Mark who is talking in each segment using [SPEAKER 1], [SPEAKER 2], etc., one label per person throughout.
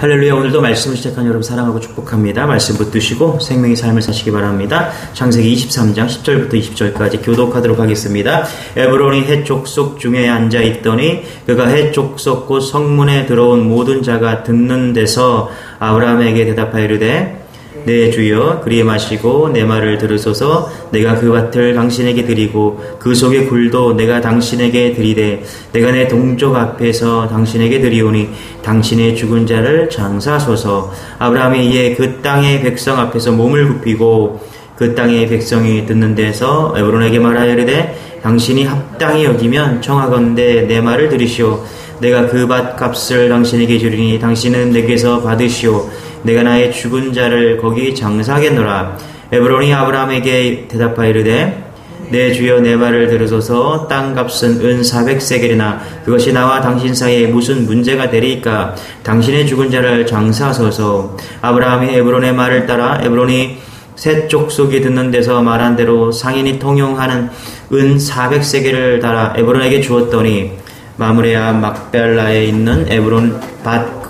[SPEAKER 1] 할렐루야. 오늘도 말씀을 시작한 여러분 사랑하고 축복합니다. 말씀 붙드시고 생명의 삶을 사시기 바랍니다. 창세기 23장 10절부터 20절까지 교독하도록 하겠습니다. 에브론이 헷 족속 중에 앉아있더니 그가 헷 족속 곧 성문에 들어온 모든 자가 듣는 데서 아브라함에게 대답하여 이르되 네 주여 그리 마시고 내 말을 들으소서. 내가 그 밭을 당신에게 드리고 그 속의 굴도 내가 당신에게 드리되 내가 내 동족 앞에서 당신에게 드리오니 당신의 죽은 자를 장사하소서. 아브라함이 이에 그 땅의 백성 앞에서 몸을 굽히고 그 땅의 백성이 듣는 데서 에브론에게 말하여 이르되 당신이 합당히 여기면 청하건대 내 말을 들으시오. 내가 그 밭 값을 당신에게 주리니 당신은 내게서 받으시오. 내가 나의 죽은 자를 거기 장사하겠노라. 에브론이 아브라함에게 대답하여 이르되 내 주여 내 말을 들으소서. 땅값은 은 400세겔이나 그것이 나와 당신 사이에 무슨 문제가 되리이까. 당신의 죽은 자를 장사하소서. 아브라함이 에브론의 말을 따라 에브론이 셋 족속이 듣는 데서 말한 대로 상인이 통용하는 은 400세겔을 달아 에브론에게 주었더니 마므레아 막벨라에 있는 에브론 밭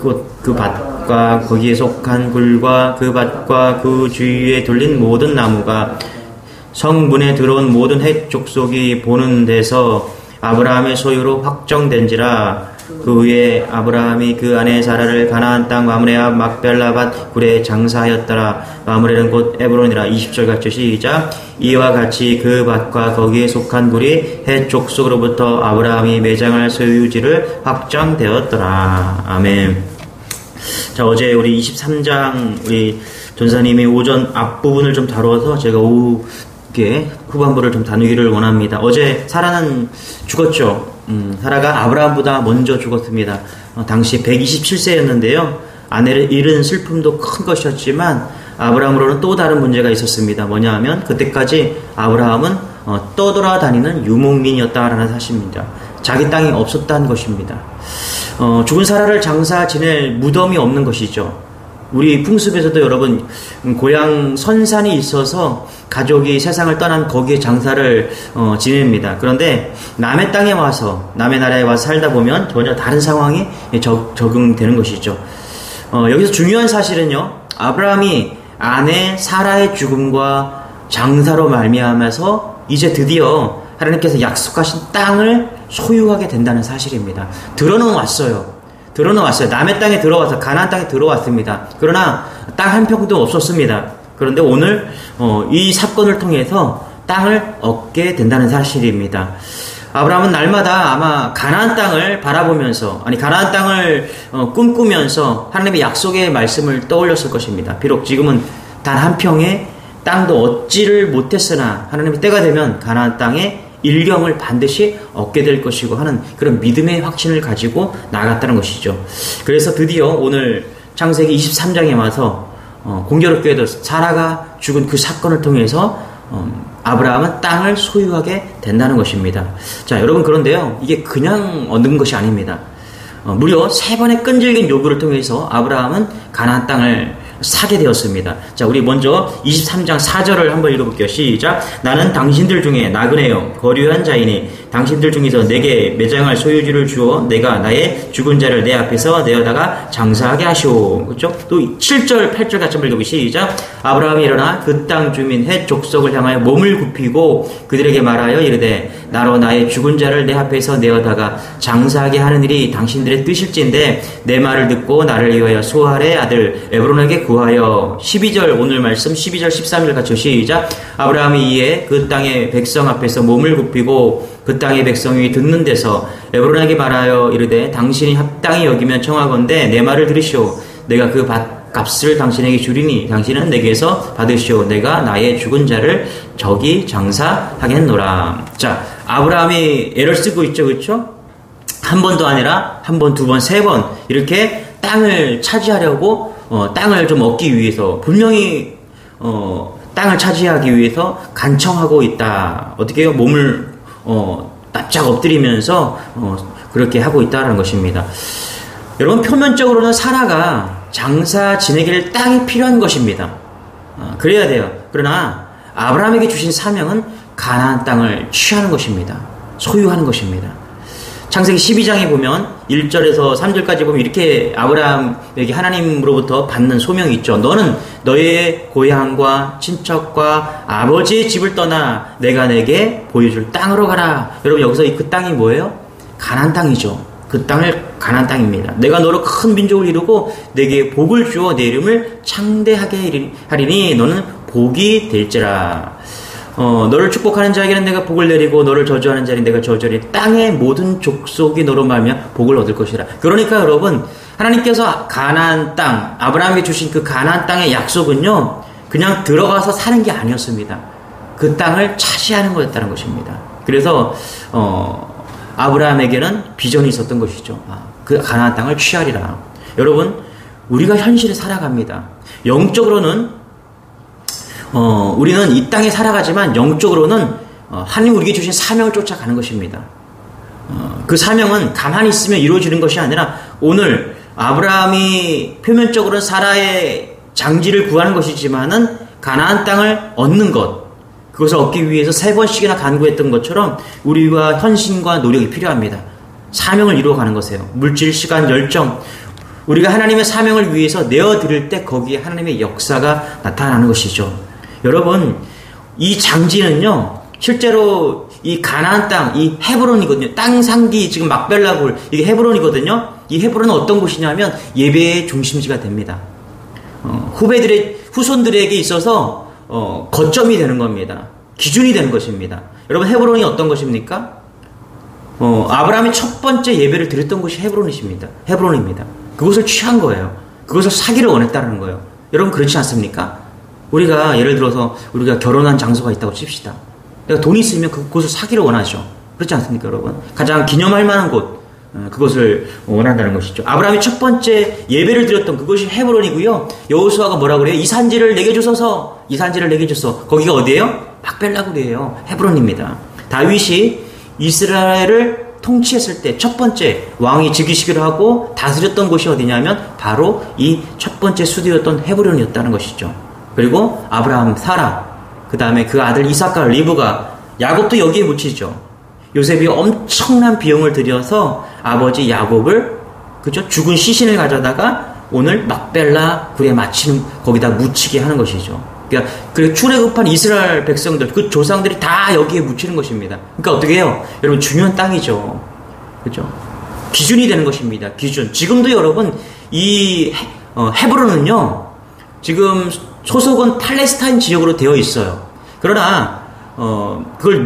[SPEAKER 1] 그 밭과 거기에 속한 굴과 그 밭과 그 주위에 둘린 모든 나무가 성문에 들어온 모든 헷 족속이 보는 데서 아브라함의 소유로 확정된지라. 그 후에 아브라함이 그 아내 사라를 가나안 땅 마므레아 막벨라 밭 굴에 장사하였더라. 마므레는 곧 에브론이라. 20절 같이 시작. 이와 같이 그 밭과 거기에 속한 굴이 헷 족속으로부터 아브라함이 매장할 소유지를 확정되었더라. 아멘. 자, 어제 우리 23장 우리 전사님이 오전 앞부분을 좀 다루어서 제가 오후에 후반부를 좀 다루기를 원합니다. 어제 사라는 죽었죠. 사라가 아브라함보다 먼저 죽었습니다. 당시 127세였는데요. 아내를 잃은 슬픔도 큰 것이었지만 아브라함으로는 또 다른 문제가 있었습니다. 뭐냐 하면 그때까지 아브라함은 떠돌아다니는 유목민이었다라는 사실입니다. 자기 땅이 없었다는 것입니다. 죽은 사라를 장사 지낼 무덤이 없는 것이죠. 우리 풍습에서도 여러분 고향 선산이 있어서 가족이 세상을 떠난 거기에 장사를 지냅니다. 그런데 남의 땅에 와서 남의 나라에 와서 살다 보면 전혀 다른 상황이 적응되는 것이죠. 여기서 중요한 사실은요, 아브라함이 아내 사라의 죽음과 장사로 말미암아서 이제 드디어 하나님께서 약속하신 땅을 소유하게 된다는 사실입니다. 들어는 왔어요. 남의 땅에 들어와서 가나안 땅에 들어왔습니다. 그러나 땅 한 평도 없었습니다. 그런데 오늘 이 사건을 통해서 땅을 얻게 된다는 사실입니다. 아브라함은 날마다 아마 가나안 땅을 바라보면서 가나안 땅을 꿈꾸면서 하나님의 약속의 말씀을 떠올렸을 것입니다. 비록 지금은 단 한 평의 땅도 얻지를 못했으나 하나님의 때가 되면 가나안 땅에 일경을 반드시 얻게 될 것이고 하는 그런 믿음의 확신을 가지고 나아갔다는 것이죠. 그래서 드디어 오늘 창세기 23장에 와서 공교롭게도 사라가 죽은 그 사건을 통해서 아브라함은 땅을 소유하게 된다는 것입니다. 자, 여러분, 그런데요, 이게 그냥 얻는 것이 아닙니다. 무려 3번의 끈질긴 요구를 통해서 아브라함은 가나안 땅을 사게 되었습니다. 자, 우리 먼저 23장 4절을 한번 읽어볼게요. 시작. 나는 당신들 중에 나그네요 거류한 자이니 당신들 중에서 내게 매장할 소유지를 주어 내가 나의 죽은 자를 내 앞에서 내어다가 장사하게 하시오. 그렇죠? 또 7절 8절 같이 한번 읽어보시죠. 시작. 아브라함이 일어나 그 땅 주민 헷 족속을 향하여 몸을 굽히고 그들에게 말하여 이르되 나로 나의 죽은 자를 내 앞에서 내어다가 장사하게 하는 일이 당신들의 뜻일진데 내 말을 듣고 나를 위하여 수할의 아들 에브론에게 구하여. 12절 오늘 말씀 12절 13절 같이 시작. 아브라함이 이에 그 땅의 백성 앞에서 몸을 굽히고 그 땅의 백성이 듣는 데서 에브론에게 말하여 이르되 당신이 합당히 여기면 청하건대 내 말을 들으시오. 내가 그 밭 값을 당신에게 주리니 당신은 내게서 받으시오. 내가 나의 죽은 자를 저기 장사하겠노라. 자, 아브라함이 애를 쓰고 있죠, 그렇죠? 한 번도 아니라 한 번, 두 번, 세 번 이렇게 땅을 차지하려고 땅을 좀 얻기 위해서 분명히 땅을 차지하기 위해서 간청하고 있다. 어떻게 해요? 몸을 납작 엎드리면서 그렇게 하고 있다는 것입니다. 여러분, 표면적으로는 사라가 장사 지내길 땅이 필요한 것입니다. 그래야 돼요. 그러나 아브라함에게 주신 사명은 가나안 땅을 취하는 것입니다. 소유하는 것입니다. 창세기 12장에 보면 1절에서 3절까지 보면 이렇게 아브라함에게 하나님으로부터 받는 소명이 있죠. 너는 너의 고향과 친척과 아버지의 집을 떠나 내가 내게 보여줄 땅으로 가라. 여러분 여기서 그 땅이 뭐예요? 가나안 땅이죠. 그 땅을 가나안 땅입니다. 내가 너로 큰 민족을 이루고 내게 복을 주어 내 이름을 창대하게 하리니 너는 복이 될지라. 너를 축복하는 자에게는 내가 복을 내리고 너를 저주하는 자에게는 내가 저주하리니 땅의 모든 족속이 너로 말미암아 복을 얻을 것이라. 그러니까 여러분 하나님께서 가나안 땅, 아브라함에게 주신 그 가나안 땅의 약속은요 그냥 들어가서 사는 게 아니었습니다. 그 땅을 차지하는 거였다는 것입니다. 그래서 아브라함에게는 비전이 있었던 것이죠. 그 가나안 땅을 취하리라. 여러분 우리가 현실에 살아갑니다. 영적으로는 우리는 이 땅에 살아가지만 영적으로는 하나님 우리에게 주신 사명을 쫓아가는 것입니다. 그 사명은 가만히 있으면 이루어지는 것이 아니라 오늘 아브라함이 표면적으로는 사라의 장지를 구하는 것이지만은 가나안 땅을 얻는 것, 그것을 얻기 위해서 3번씩이나 간구했던 것처럼 우리와 헌신과 노력이 필요합니다. 사명을 이루어가는 것이에요. 물질, 시간, 열정. 우리가 하나님의 사명을 위해서 내어드릴 때 거기에 하나님의 역사가 나타나는 것이죠. 여러분 이 장지는요 실제로 이 가나안 땅, 이 헤브론이거든요. 땅 상기 지금 막벨라굴 이게 헤브론이거든요. 이 헤브론은 어떤 곳이냐면 예배의 중심지가 됩니다. 후손들에게 있어서 거점이 되는 겁니다. 기준이 되는 것입니다. 여러분 헤브론이 어떤 것입니까? 아브라함이 첫 번째 예배를 드렸던 곳이 헤브론입니다. 그곳을 취한 거예요. 그것을 사기를 원했다는 거예요. 여러분 그렇지 않습니까? 우리가 예를 들어서 우리가 결혼한 장소가 있다고 칩시다. 내가 돈이 있으면 그곳을 사기를 원하죠. 그렇지 않습니까 여러분? 가장 기념할 만한 곳, 그것을 원한다는 것이죠. 아브라함이 첫 번째 예배를 드렸던 그것이 헤브론이고요. 여호수아가 뭐라 그래요? 이 산지를 내게 주소서. 이 산지를 내게 주소서. 거기가 어디예요? 막벨라굴이에요. 헤브론입니다. 다윗이 이스라엘을 통치했을 때 첫 번째 왕이 즉위식을 하고 다스렸던 곳이 어디냐면 바로 이 첫 번째 수도였던 헤브론이었다는 것이죠. 그리고 아브라함, 사라, 그 다음에 그 아들 이삭과 리브가, 야곱도 여기에 묻히죠. 요셉이 엄청난 비용을 들여서 아버지 야곱을 그죠? 죽은 시신을 가져다가 오늘 막벨라 굴에 맞히는 거기다 묻히게 하는 것이죠. 그러니까 출애굽한 이스라엘 백성들, 그 조상들이 다 여기에 묻히는 것입니다. 그러니까 어떻게 해요? 여러분 중요한 땅이죠. 그죠? 기준이 되는 것입니다. 기준. 지금도 여러분 이 헤브론은요. 지금 소속은 팔레스타인 지역으로 되어 있어요. 그러나 그걸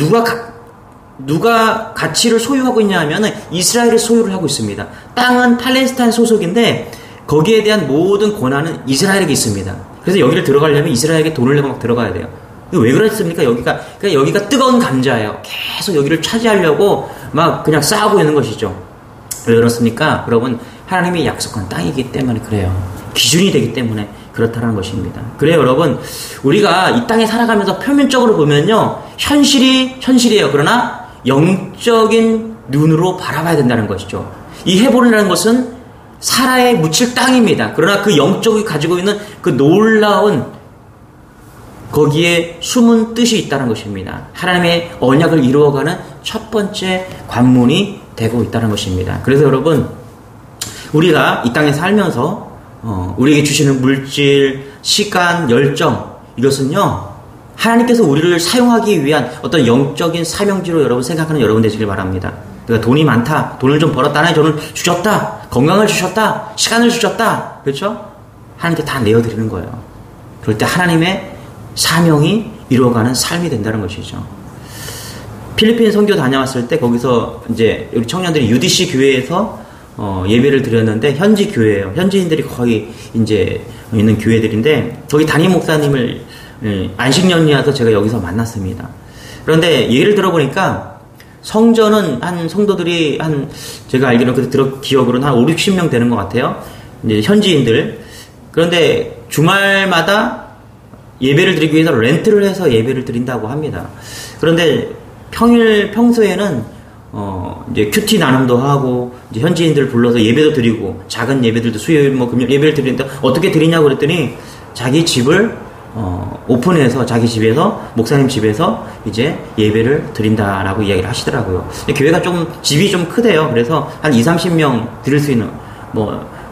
[SPEAKER 1] 누가 가치를 소유하고 있냐 하면은 이스라엘이 소유를 하고 있습니다. 땅은 팔레스타인 소속인데 거기에 대한 모든 권한은 이스라엘에게 있습니다. 그래서 여기를 들어가려면 이스라엘에게 돈을 내고 막 들어가야 돼요. 왜 그랬습니까? 여기가 뜨거운 감자예요. 계속 여기를 차지하려고 막 그냥 싸우고 있는 것이죠. 왜 그렇습니까? 여러분 하나님이 약속한 땅이기 때문에 그래요. 기준이 되기 때문에 그렇다는 것입니다. 그래요, 여러분. 우리가 이 땅에 살아가면서 표면적으로 보면요. 현실이에요. 그러나 영적인 눈으로 바라봐야 된다는 것이죠. 이 헤브론이라는 것은 사라에 묻힐 땅입니다. 그러나 그 영적이 가지고 있는 그 놀라운 거기에 숨은 뜻이 있다는 것입니다. 하나님의 언약을 이루어가는 첫 번째 관문이 되고 있다는 것입니다. 그래서 여러분, 우리가 이 땅에 살면서 우리에게 주시는 물질, 시간, 열정, 이것은요 하나님께서 우리를 사용하기 위한 어떤 영적인 사명지로 여러분 생각하는 여러분 되시길 바랍니다. 내가 돈이 많다, 돈을 좀 벌었다, 하나님 돈을 주셨다, 건강을 주셨다, 시간을 주셨다, 그렇죠? 하나님께 다 내어드리는 거예요. 그럴 때 하나님의 사명이 이루어가는 삶이 된다는 것이죠. 필리핀 선교 다녀왔을 때 거기서 이제 우리 청년들이 UDC 교회에서 예배를 드렸는데 현지 교회예요. 현지인들이 거의 이제 있는 교회들인데 거기 담임 목사님을 안식년이라서 제가 여기서 만났습니다. 그런데 예를 들어보니까 성전은 한 성도들이 제가 알기로는 그때 기억으로는 한 5, 60명 되는 것 같아요. 이제 현지인들. 그런데 주말마다 예배를 드리기 위해서 렌트를 해서 예배를 드린다고 합니다. 그런데 평소에는 이제 큐티 나눔도 하고 이제 현지인들 불러서 예배도 드리고 작은 예배들도 수요일 금요일 예배를 드리는데 어떻게 드리냐고 그랬더니 자기 집을 오픈해서 자기 집에서, 목사님 집에서 이제 예배를 드린다라고 이야기를 하시더라고요. 교회가 집이 좀 크대요. 그래서 한 30명 드릴 수 있는,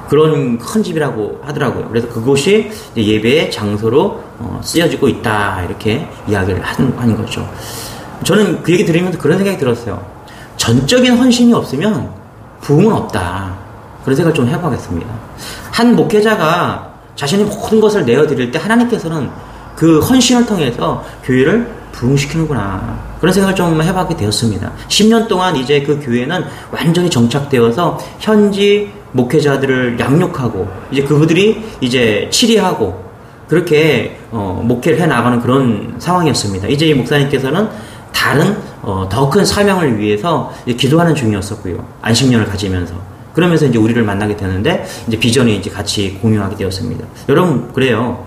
[SPEAKER 1] 그런 큰 집이라고 하더라고요. 그래서 그곳이 예배의 장소로 쓰여지고 있다. 이렇게 이야기를 하는 거죠. 저는 그 얘기 들으면서 그런 생각이 들었어요. 전적인 헌신이 없으면 부흥은 없다. 그런 생각을 좀 해보겠습니다. 한 목회자가 자신의 모든 것을 내어드릴 때 하나님께서는 그 헌신을 통해서 교회를 부흥시키는구나. 그런 생각을 좀 해보게 되었습니다. 10년 동안 이제 그 교회는 완전히 정착되어서 현지 목회자들을 양육하고 이제 그들이 이제 치리하고 그렇게 목회를 해나가는 그런 상황이었습니다. 이제 이 목사님께서는 다른 더 큰 사명을 위해서 기도하는 중이었었고요. 안식년을 가지면서. 그러면서 이제 우리를 만나게 되는데 이제 비전이 이제 같이 공유하게 되었습니다. 여러분 그래요.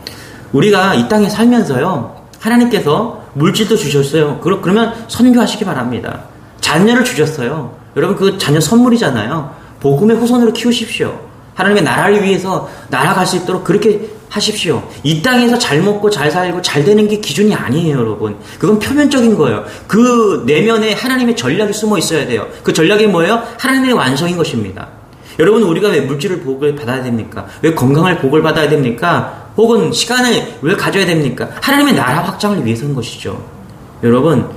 [SPEAKER 1] 우리가 이 땅에 살면서요. 하나님께서 물질도 주셨어요. 그러면 선교하시기 바랍니다. 자녀를 주셨어요. 여러분 그 자녀 선물이잖아요. 복음의 후손으로 키우십시오. 하나님의 나라를 위해서 나아갈 수 있도록 그렇게 하십시오. 이 땅에서 잘 먹고 잘 살고 잘 되는 게 기준이 아니에요, 여러분. 그건 표면적인 거예요. 그 내면에 하나님의 전략이 숨어 있어야 돼요. 그 전략이 뭐예요? 하나님의 완성인 것입니다. 여러분 우리가 왜 물질을 복을 받아야 됩니까? 왜 건강을 복을 받아야 됩니까? 혹은 시간을 왜 가져야 됩니까? 하나님의 나라 확장을 위해서인 것이죠. 여러분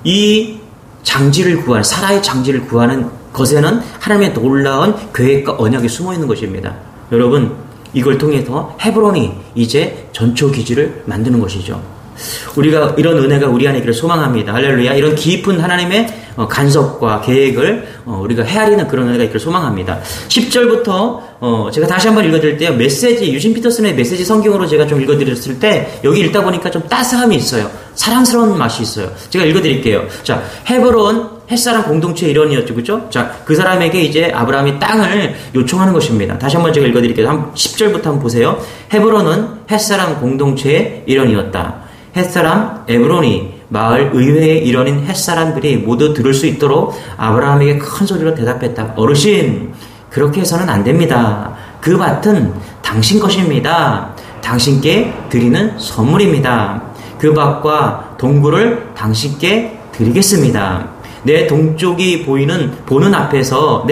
[SPEAKER 1] 이 장지를 구하는 사라의 장지를 구하는 것에는 하나님의 놀라운 계획과 언약이 숨어 있는 것입니다. 여러분 이걸 통해서 헤브론이 이제 전초기지를 만드는 것이죠. 우리가 이런 은혜가 우리 안에 있기를 소망합니다. 할렐루야. 이런 깊은 하나님의 간섭과 계획을 우리가 헤아리는 그런 은혜가 있기를 소망합니다. 10절부터 제가 다시 한번 읽어드릴 때요. 메시지, 유진 피터슨의 메시지 성경으로 제가 좀 읽어드렸을 때 여기 읽다 보니까 좀 따스함이 있어요. 사랑스러운 맛이 있어요. 제가 읽어드릴게요. 자, 헤브론 햇사람 공동체 일원이었죠. 그죠? 자, 그 사람에게 이제 아브라함이 땅을 요청하는 것입니다. 다시 한번 제가 읽어드릴게요. 10절부터 한번 보세요. 헤브론은 햇사람 공동체의 일원이었다. 햇사람 에브론이 마을 의회의 일원인 햇사람들이 모두 들을 수 있도록 아브라함에게 큰 소리로 대답했다. 어르신, 그렇게 해서는 안 됩니다. 그 밭은 당신 것입니다. 당신께 드리는 선물입니다. 그 밭과 동굴을 당신께 드리겠습니다. 내 동족이 보는 앞에서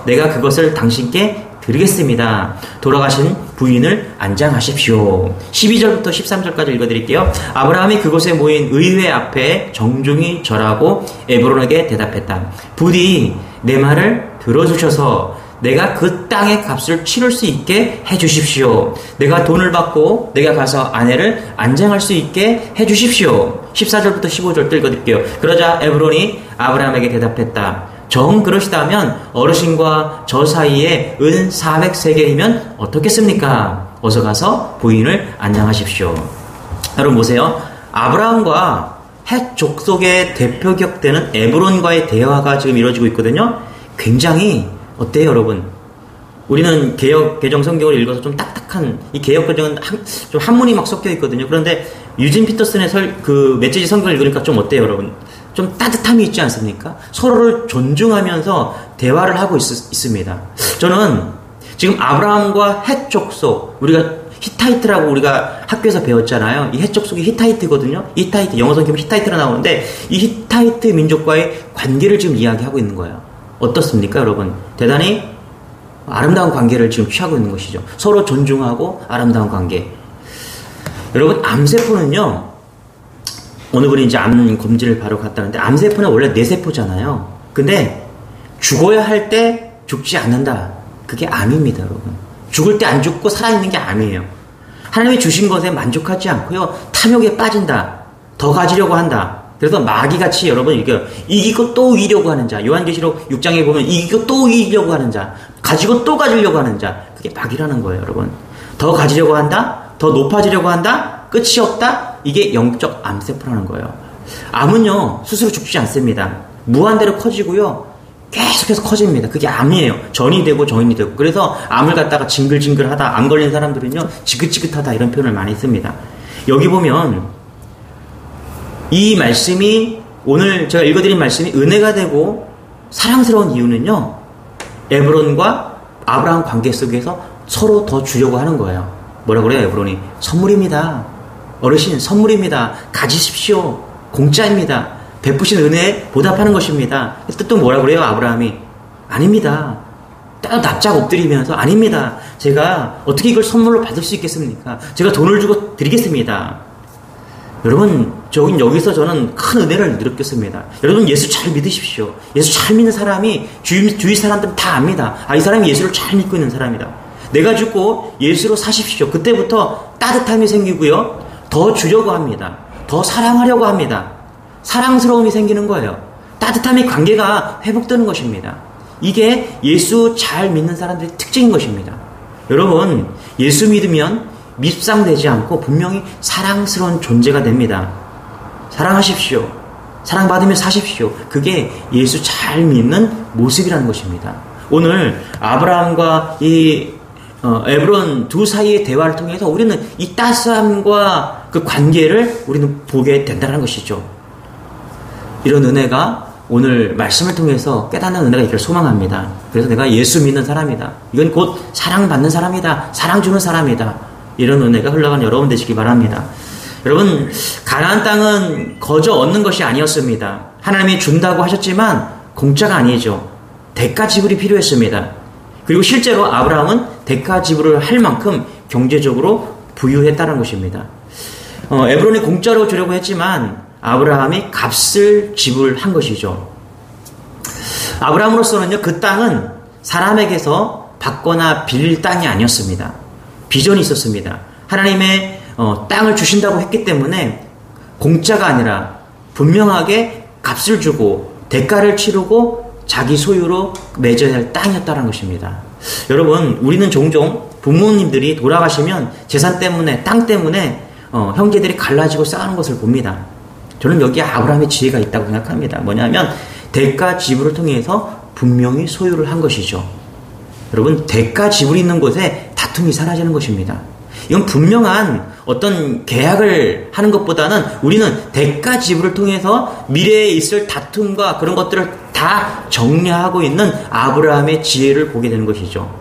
[SPEAKER 1] 내가 그것을 당신께 드리겠습니다. 돌아가신 부인을 안장하십시오. 12절부터 13절까지 읽어드릴게요. 아브라함이 그곳에 모인 의회 앞에 정중히 절하고 에브론에게 대답했다. 부디 내 말을 들어주셔서 내가 그 땅의 값을 치를 수 있게 해주십시오. 내가 돈을 받고 내가 가서 아내를 안장할 수 있게 해주십시오. 14절부터 15절 읽어드릴게요. 그러자 에브론이 아브라함에게 대답했다. 정 그러시다면 어르신과 저 사이에 은 400세겔이면 어떻겠습니까? 어서 가서 부인을 안장하십시오. 여러분 보세요. 아브라함과 헷 족속의 대표 격되는 에브론과의 대화가 지금 이루어지고 있거든요. 굉장히 어때요, 여러분? 우리는 개정 성경을 읽어서 좀 딱딱한 이 개혁 개정은 좀 한문이 막 섞여 있거든요. 그런데 유진 피터슨의 그 메시지 성경을 읽으니까 좀 어때요, 여러분? 좀 따뜻함이 있지 않습니까? 서로를 존중하면서 대화를 하고 있습니다. 저는 지금 아브라함과 헷 족속, 우리가 히타이트라고 우리가 학교에서 배웠잖아요. 이 헷 족속이 히타이트거든요. 히타이트, 영어 성경에 히타이트로 나오는데 이 히타이트 민족과의 관계를 지금 이야기하고 있는 거예요. 어떻습니까, 여러분? 대단히 아름다운 관계를 지금 취하고 있는 것이죠. 서로 존중하고 아름다운 관계. 여러분, 암세포는요, 어느 분이 이제 암 검진을 바로 갔다는데, 암세포는 원래 뇌세포잖아요. 근데 죽어야 할 때 죽지 않는다. 그게 암입니다, 여러분. 죽을 때 안 죽고 살아있는 게 암이에요. 하나님이 주신 것에 만족하지 않고요, 탐욕에 빠진다. 더 가지려고 한다. 그래서 마귀같이 여러분 이기고 또 이기려고 하는 자, 요한계시록 6장에 보면 이기고 또 이기려고 하는 자, 가지고 또 가지려고 하는 자, 그게 마귀라는 거예요, 여러분. 더 가지려고 한다, 더 높아지려고 한다, 끝이 없다, 이게 영적 암세포라는 거예요. 암은요 스스로 죽지 않습니다. 무한대로 커지고요, 계속해서 커집니다. 그게 암이에요. 전이 되고 전이 되고. 그래서 암을 갖다가 징글징글하다, 암 걸린 사람들은요 지긋지긋하다, 이런 표현을 많이 씁니다. 여기 보면 이 말씀이, 오늘 제가 읽어드린 말씀이 은혜가 되고 사랑스러운 이유는요, 에브론과 아브라함 관계 속에서 서로 더 주려고 하는 거예요. 뭐라 그래요? 에브론이 선물입니다. 어르신 선물입니다. 가지십시오. 공짜입니다. 베푸신 은혜에 보답하는 것입니다. 뜻도 뭐라 그래요? 아브라함이 아닙니다. 따로 납작 엎드리면서 아닙니다. 제가 어떻게 이걸 선물로 받을 수 있겠습니까? 제가 돈을 주고 드리겠습니다. 여러분, 여기서 저는 큰 은혜를 느꼈습니다. 여러분, 예수 잘 믿으십시오. 예수 잘 믿는 사람이 주위 사람들은 다 압니다. 이 사람이 예수를 잘 믿고 있는 사람이다. 내가 죽고 예수로 사십시오. 그때부터 따뜻함이 생기고요. 더 주려고 합니다. 더 사랑하려고 합니다. 사랑스러움이 생기는 거예요. 따뜻함의 관계가 회복되는 것입니다. 이게 예수 잘 믿는 사람들의 특징인 것입니다. 여러분, 예수 믿으면 밉상되지 않고 분명히 사랑스러운 존재가 됩니다. 사랑하십시오. 사랑받으며 사십시오. 그게 예수 잘 믿는 모습이라는 것입니다. 오늘 아브라함과 이 에브론 두 사이의 대화를 통해서 우리는 이 따스함과 그 관계를 우리는 보게 된다는 것이죠. 이런 은혜가 오늘 말씀을 통해서 깨닫는 은혜가 있기를 소망합니다. 그래서 내가 예수 믿는 사람이다. 이건 곧 사랑받는 사람이다. 사랑 주는 사람이다. 이런 은혜가 흘러가는 여러분 되시기 바랍니다. 여러분, 가나안 땅은 거저 얻는 것이 아니었습니다. 하나님이 준다고 하셨지만 공짜가 아니죠. 대가 지불이 필요했습니다. 그리고 실제로 아브라함은 대가 지불을 할 만큼 경제적으로 부유했다는 것입니다. 에브론이 공짜로 주려고 했지만 아브라함이 값을 지불한 것이죠. 아브라함으로서는요, 그 땅은 사람에게서 받거나 빌릴 땅이 아니었습니다. 비전이 있었습니다. 하나님의 땅을 주신다고 했기 때문에 공짜가 아니라 분명하게 값을 주고 대가를 치르고 자기 소유로 맺어야 할 땅이었다는 것입니다. 여러분, 우리는 종종 부모님들이 돌아가시면 재산 때문에, 땅 때문에 형제들이 갈라지고 싸우는 것을 봅니다. 저는 여기에 아브라함의 지혜가 있다고 생각합니다. 뭐냐면 대가 지불을 통해서 분명히 소유를 한 것이죠. 여러분, 대가 지불이 있는 곳에 다툼이 사라지는 것입니다. 이건 분명한 어떤 계약을 하는 것보다는 우리는 대가 지불을 통해서 미래에 있을 다툼과 그런 것들을 다 정리하고 있는 아브라함의 지혜를 보게 되는 것이죠.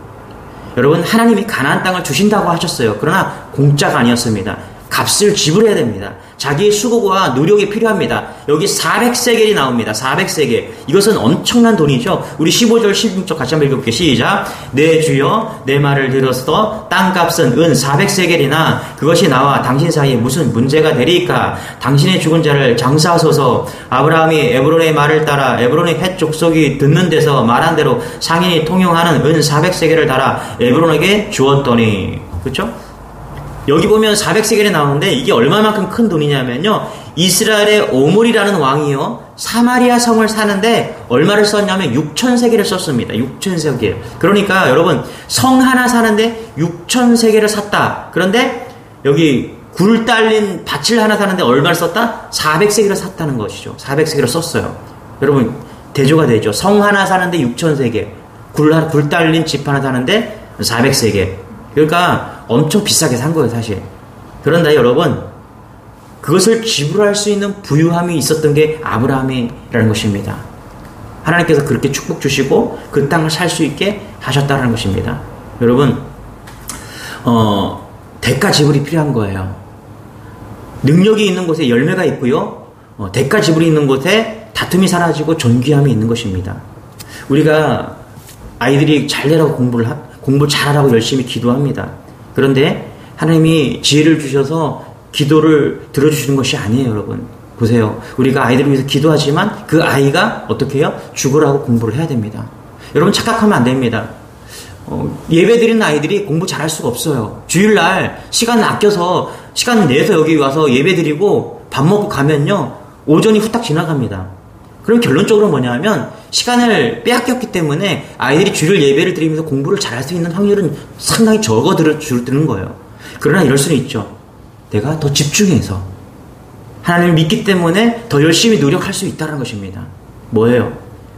[SPEAKER 1] 여러분, 하나님이 가나안 땅을 주신다고 하셨어요. 그러나 공짜가 아니었습니다. 값을 지불해야 됩니다. 자기의 수고와 노력이 필요합니다. 여기 400세겔이 나옵니다. 400세겔. 이것은 엄청난 돈이죠. 우리 15절, 16절 같이 한번 읽어볼게요. 시작. 내 주여, 내 말을 들어서 땅값은 은 400세겔이나 그것이 나와 당신 사이에 무슨 문제가 되리까? 당신의 죽은 자를 장사하소서. 아브라함이 에브론의 말을 따라 에브론의 헷 족속이 듣는 데서 말한 대로 상인이 통용하는 은 400세겔을 달아 에브론에게 주었더니. 그렇죠? 여기 보면 400세겔이 나오는데 이게 얼마만큼 큰 돈이냐면요, 이스라엘의 오므리라는 왕이요 사마리아 성을 사는데 얼마를 썼냐면 6,000세겔을 썼습니다. 6,000세겔. 그러니까 여러분, 성 하나 사는데 6,000세겔을 샀다. 그런데 여기 굴 딸린 밭을 하나 사는데 얼마를 썼다? 400세겔을 샀다는 것이죠. 400세겔을 썼어요. 여러분, 대조가 되죠. 성 하나 사는데 6,000세겔, 굴 딸린 집 하나 사는데 400세겔. 그러니까 엄청 비싸게 산 거예요, 사실. 그런데 여러분, 그것을 지불할 수 있는 부유함이 있었던 게 아브라함이라는 것입니다. 하나님께서 그렇게 축복 주시고 그 땅을 살 수 있게 하셨다는 것입니다. 여러분, 대가 지불이 필요한 거예요. 능력이 있는 곳에 열매가 있고요, 대가 지불이 있는 곳에 다툼이 사라지고 존귀함이 있는 것입니다. 우리가 아이들이 잘 되라고 공부 잘하라고 열심히 기도합니다. 그런데 하나님이 지혜를 주셔서 기도를 들어주시는 것이 아니에요, 여러분. 보세요. 우리가 아이들을 위해서 기도하지만 그 아이가 어떻게 해요? 죽으라고 공부를 해야 됩니다. 여러분, 착각하면 안 됩니다. 예배 드리는 아이들이 공부 잘할 수가 없어요. 주일날 시간 내서 여기 와서 예배 드리고 밥 먹고 가면요, 오전이 후딱 지나갑니다. 그럼 결론적으로 뭐냐면 시간을 빼앗겼기 때문에 아이들이 주일 예배를 드리면서 공부를 잘할 수 있는 확률은 상당히 적어드는 거예요. 그러나 이럴 수는 있죠. 내가 더 집중해서 하나님을 믿기 때문에 더 열심히 노력할 수 있다는 것입니다. 뭐예요?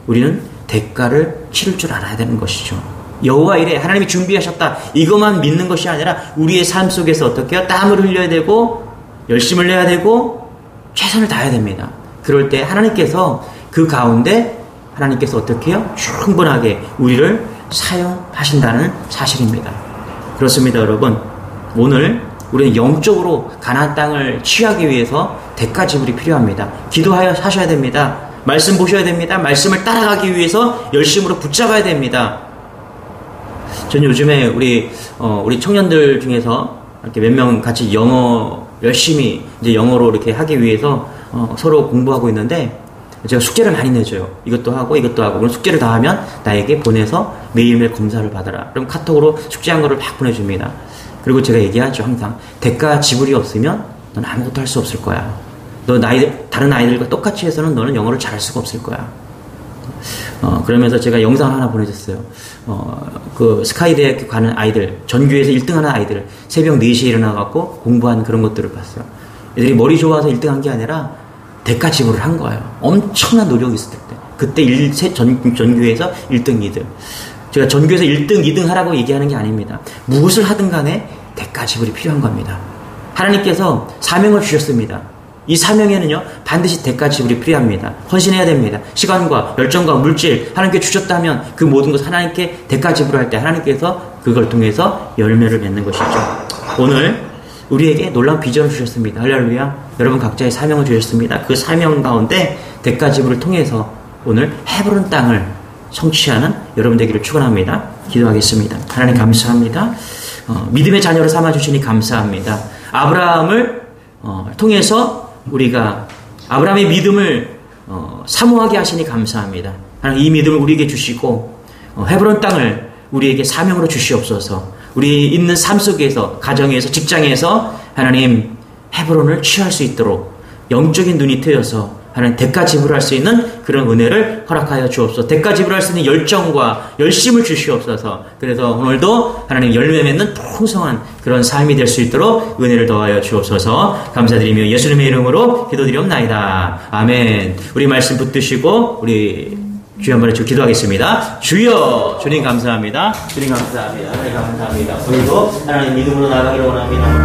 [SPEAKER 1] 우리는 대가를 치를 줄 알아야 되는 것이죠. 여호와 이래, 하나님이 준비하셨다, 이것만 믿는 것이 아니라 우리의 삶 속에서 어떻게 해요? 땀을 흘려야 되고 열심을 내야 되고 최선을 다해야 됩니다. 그럴 때 하나님께서 그 가운데 하나님께서 어떻게 해요? 충분하게 우리를 사용하신다는 사실입니다. 그렇습니다, 여러분. 오늘 우리는 영적으로 가나안 땅을 취하기 위해서 대가 지불이 필요합니다. 하셔야 됩니다. 말씀 보셔야 됩니다. 말씀을 따라가기 위해서 열심으로 붙잡아야 됩니다. 전 요즘에 우리 청년들 중에서 이렇게 몇 명 같이 영어 열심히 이제 영어로 이렇게 하기 위해서 서로 공부하고 있는데, 제가 숙제를 많이 내줘요. 이것도 하고 그럼 숙제를 다 하면 나에게 보내서 매일매일 검사를 받아라. 그럼 카톡으로 숙제한 거를 막 보내줍니다. 그리고 제가 얘기하죠. 항상 대가 지불이 없으면 넌 아무것도 할 수 없을 거야. 너 다른 아이들과 똑같이 해서는 너는 영어를 잘할 수가 없을 거야. 그러면서 제가 영상 하나 보내줬어요. 그 스카이대학교 가는 아이들, 전교에서 1등 하는 아이들, 새벽 4시에 일어나갖고 공부한 그런 것들을 봤어요. 애들이 머리 좋아서 1등 한 게 아니라 대가 지불을 한 거예요. 엄청난 노력이 있었을 때. 그때 전교에서 1등, 2등. 제가 전교에서 1등, 2등 하라고 얘기하는 게 아닙니다. 무엇을 하든 간에 대가 지불이 필요한 겁니다. 하나님께서 사명을 주셨습니다. 이 사명에는요, 반드시 대가 지불이 필요합니다. 헌신해야 됩니다. 시간과 열정과 물질, 하나님께 주셨다면 그 모든 것을 하나님께 대가 지불할 때 하나님께서 그걸 통해서 열매를 맺는 것이죠. 오늘 우리에게 놀라운 비전을 주셨습니다. 할렐루야. 여러분 각자의 사명을 주셨습니다. 그 사명 가운데 대가 지불을 통해서 오늘 헤브론 땅을 성취하는 여러분 되기를 축원합니다. 기도하겠습니다. 하나님 감사합니다. 믿음의 자녀로 삼아주시니 감사합니다. 아브라함을 통해서 우리가 아브라함의 믿음을 사모하게 하시니 감사합니다. 하나님 이 믿음을 우리에게 주시고 헤브론 땅을 우리에게 사명으로 주시옵소서. 우리 있는 삶 속에서, 가정에서, 직장에서 하나님 헤브론을 취할 수 있도록 영적인 눈이 트여서 하나님 대가 지불할 수 있는 그런 은혜를 허락하여 주옵소서. 대가 지불할 수 있는 열정과 열심을 주시옵소서. 그래서 오늘도 하나님 열매 맺는 풍성한 그런 삶이 될 수 있도록 은혜를 더하여 주옵소서. 감사드리며 예수님의 이름으로 기도드리옵나이다. 아멘. 우리 말씀 붙드시고 우리 주여 한번 해주고 기도하겠습니다. 주여, 주님 감사합니다. 주님 감사합니다. 하나님 감사합니다. 우리도 하나님 믿음으로 나아가기를 원합니다.